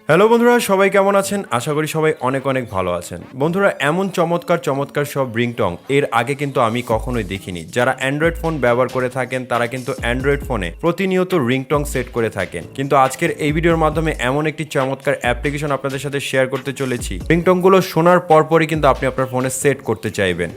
Hello বন্ধুরা, সবাই কেমন আছেন? আশা করি সবাই অনেক অনেক ভালো আছেন। বন্ধুরা, এমন চমৎকার চমৎকার সব রিংটং এর আগে কিন্তু আমি কখনোই দেখিনি। যারা অ্যান্ড্রয়েড ফোন ব্যবহার করে থাকেন তারা কিন্তু অ্যান্ড্রয়েড ফোনে প্রতিনিয়ত রিংটং সেট করে থাকেন, কিন্তু আজকের এই ভিডিওর মাধ্যমে এমন একটি চমৎকার অ্যাপ্লিকেশন আপনাদের সাথে শেয়ার করতে চলেছি। রিংটংগুলো শোনার পরপরই কিন্তু আপনি আপনার ফোনে সেট করতে চাইবেন।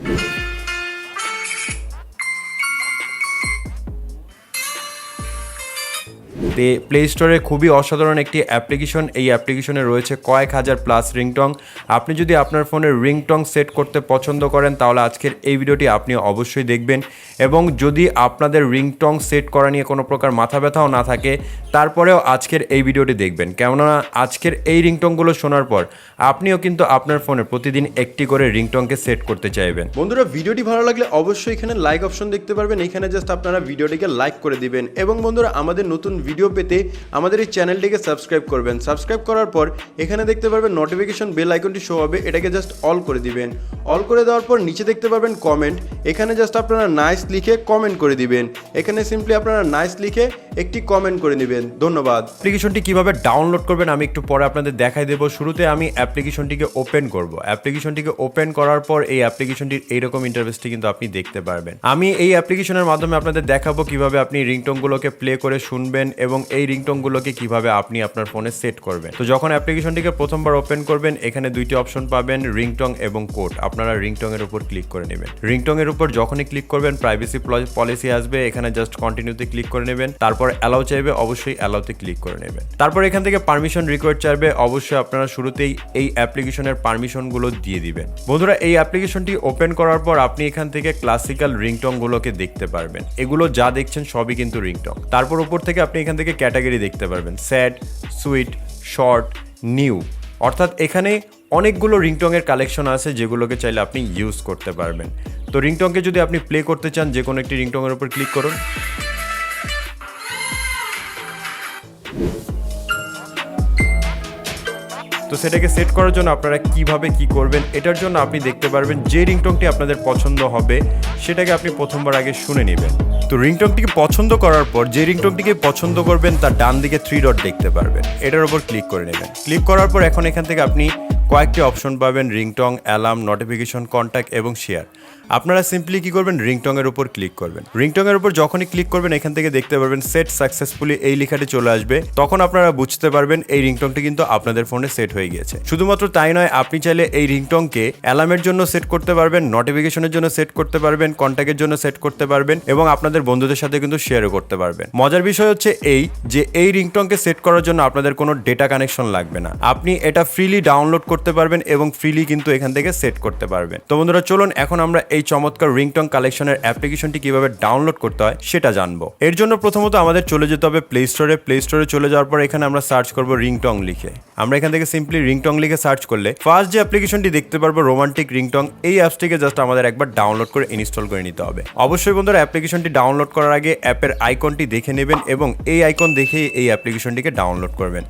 প্লে স্টোরে খুবই অসাধারণ একটি অ্যাপ্লিকেশন। এই অ্যাপ্লিকেশনে রয়েছে কয়েক হাজার প্লাস রিংটং। আপনি যদি আপনার ফোনে রিংটং সেট করতে পছন্দ করেন তাহলে আজকের এই ভিডিওটি আপনি অবশ্যই দেখবেন, এবং যদি আপনাদের রিংটং সেট করা নিয়ে কোনো প্রকার মাথা ব্যথাও না থাকে তারপরেও আজকের এই ভিডিওটি দেখবেন, কেননা আজকের এই রিংটংগুলো শোনার পর আপনিও কিন্তু আপনার ফোনে প্রতিদিন একটি করে রিংটংকে সেট করতে চাইবেন। বন্ধুরা, ভিডিওটি ভালো লাগলে অবশ্যই এখানে লাইক অপশন দেখতে পারবেন। এখানে জাস্ট আপনারা ভিডিওটিকে লাইক করে দিবেন, এবং বন্ধুরা আমাদের নতুন ভিডিও পেতে আমাদের এই চ্যানেলটিকে সাবস্ক্রাইব করবেন। সাবস্ক্রাইব করার পর এখানে দেখতে পারবেন নোটিফিকেশন বেল আইকনটি শো হবে, এটাকে জাস্ট অল করে দিবেন। অল করে দেওয়ার পর নিচে দেখতে পারবেন কমেন্ট, এখানে জাস্ট আপনারা নাইস লিখে কমেন্ট করে দিবেন। এখানে সিম্পলি আপনারা নাইস লিখে একটি কমেন্ট করে নেবেন। ধন্যবাদ। অ্যাপ্লিকেশনটি কিভাবে ডাউনলোড করবেন আমি একটু পরে আপনাদের দেখাই দেবো। শুরুতে আমি অ্যাপ্লিকেশনটিকে ওপেন করব। অ্যাপ্লিকেশনটিকে ওপেন করার পর এই অ্যাপ্লিকেশনটির এইরকম ইন্টারফেসটি কিন্তু আপনি দেখতে পারবেন। আমি এই অ্যাপ্লিকেশনের মাধ্যমে আপনাদের দেখাবো কিভাবে আপনি রিংটংগুলোকে প্লে করে শুনবেন এবং এই রিংটংগুলোকে কিভাবে আপনি আপনার ফোনে সেট করবেন। তো যখন অ্যাপ্লিকেশনটিকে প্রথমবার ওপেন করবেন এখানে দুইটি অপশন পাবেন, রিংটং এবং কোড। আপনারা রিংটং এর উপর ক্লিক করে নেবেন। রিংটং এর উপর যখনই ক্লিক করবেন প্রাইভেসি পলিসি আসবে, এখানে জাস্ট কন্টিনিউতে ক্লিক করে নেবেন। তারপর অ্যালাউ চাইবে, অবশ্যই অ্যালাউতে ক্লিক করে নেবেন। তারপর এখান থেকে পারমিশন রিকোয়ার্ড চাইবে, অবশ্যই আপনারা শুরুতেই এই অ্যাপ্লিকেশনের পারমিশনগুলো দিয়ে দিবেন। বন্ধুরা, এই অ্যাপ্লিকেশনটি ওপেন করার পর আপনি এখান থেকে ক্লাসিক্যাল রিংটংগুলোকে দেখতে পারবেন। এগুলো যা দেখছেন সবই কিন্তু রিংটং। তারপর উপর থেকে আপনি এখান থেকে ক্যাটাগরি দেখতে পারবেন, স্যাড, সুইট, শর্ট, নিউ। অর্থাৎ এখানে অনেকগুলো রিংটংয়ের কালেকশন আছে যেগুলোকে চাইলে আপনি ইউজ করতে পারবেন। তো রিংটংকে যদি আপনি প্লে করতে চান যে কোনো একটি রিংটংয়ের উপর ক্লিক করুন। তো সেটাকে সেট করার জন্য আপনারা কিভাবে কি করবেন, এটার জন্য আপনি দেখতে পারবেন যে রিংটংটি আপনাদের পছন্দ হবে সেটাকে আপনি প্রথমবার আগে শুনে নেবেন। তো রিংটংটিকে পছন্দ করার পর যে রিংটংটিকে পছন্দ করবেন তার ডান দিকে 3 ডট দেখতে পারবেন, এটার উপর ক্লিক করে নেবেন। ক্লিক করার পর এখন এখান থেকে আপনি কয়েকটি অপশন পাবেন, রিংটং, অ্যালার্ম, নোটিফিকেশন, কন্ট্যাক্ট এবং শেয়ার। আপনারা সিম্পলি কি করবেন, রিংটং এর উপর ক্লিক করবেন। রিংটং এর উপর যখনই ক্লিক করবেন এখান থেকে দেখতে পারবেন সেট সাকসেসফুলি এই লেখাটি চলে আসবে। তখন আপনারা বুঝতে পারবেন এই রিংটংটি কিন্তু আপনাদের ফোনে সেট হয়ে গিয়েছে। শুধুমাত্র তাই নয়, আপনি চাইলে এই রিংটংকে অ্যালার্মের জন্য সেট করতে পারবেন, নোটিফিকেশনের জন্য সেট করতে পারবেন, কন্ট্যাক্টের জন্য সেট করতে পারবেন এবং আপনাদের বন্ধুদের সাথে কিন্তু শেয়ারও করতে পারবেন। মজার বিষয় হচ্ছে এই যে এই রিংটংকে সেট করার জন্য আপনাদের কোনো ডেটা কানেকশন লাগবে না। আপনি এটা ফ্রিলি ডাউনলোড করতে পারবেন এবং ফ্রিলি কিন্তু এখান থেকে সেট করতে পারবেন। তো বন্ধুরা, চলুন এখন আমরা এই চমৎকার রিংটং কালেকশনের অ্যাপ্লিকেশনটি কিভাবে ডাউনলোড করতে হয় সেটা জানবো। এর জন্য প্রথমত আমাদের চলে যেতে হবে প্লে স্টোরে। প্লে স্টোরে চলে যাওয়ার পর এখানে আমরা সার্চ করব রিংটং লিখে। আমরা এখান থেকে সিম্পলি রিংটং লিখে সার্চ করলে ফার্স্ট যে অ্যাপ্লিকেশনটি দেখতে পারবো রোমান্টিক রিংটং, এই অ্যাপসটিকে জাস্ট আমাদের একবার ডাউনলোড করে ইনস্টল করে নিতে হবে। অবশ্যই বন্ধুরা, অ্যাপ্লিকেশনটি ডাউনলোড করার আগে অ্যাপের আইকনটি দেখে নেবেন এবং এই আইকন দেখেই এই অ্যাপ্লিকেশনটিকে ডাউনলোড করবেন।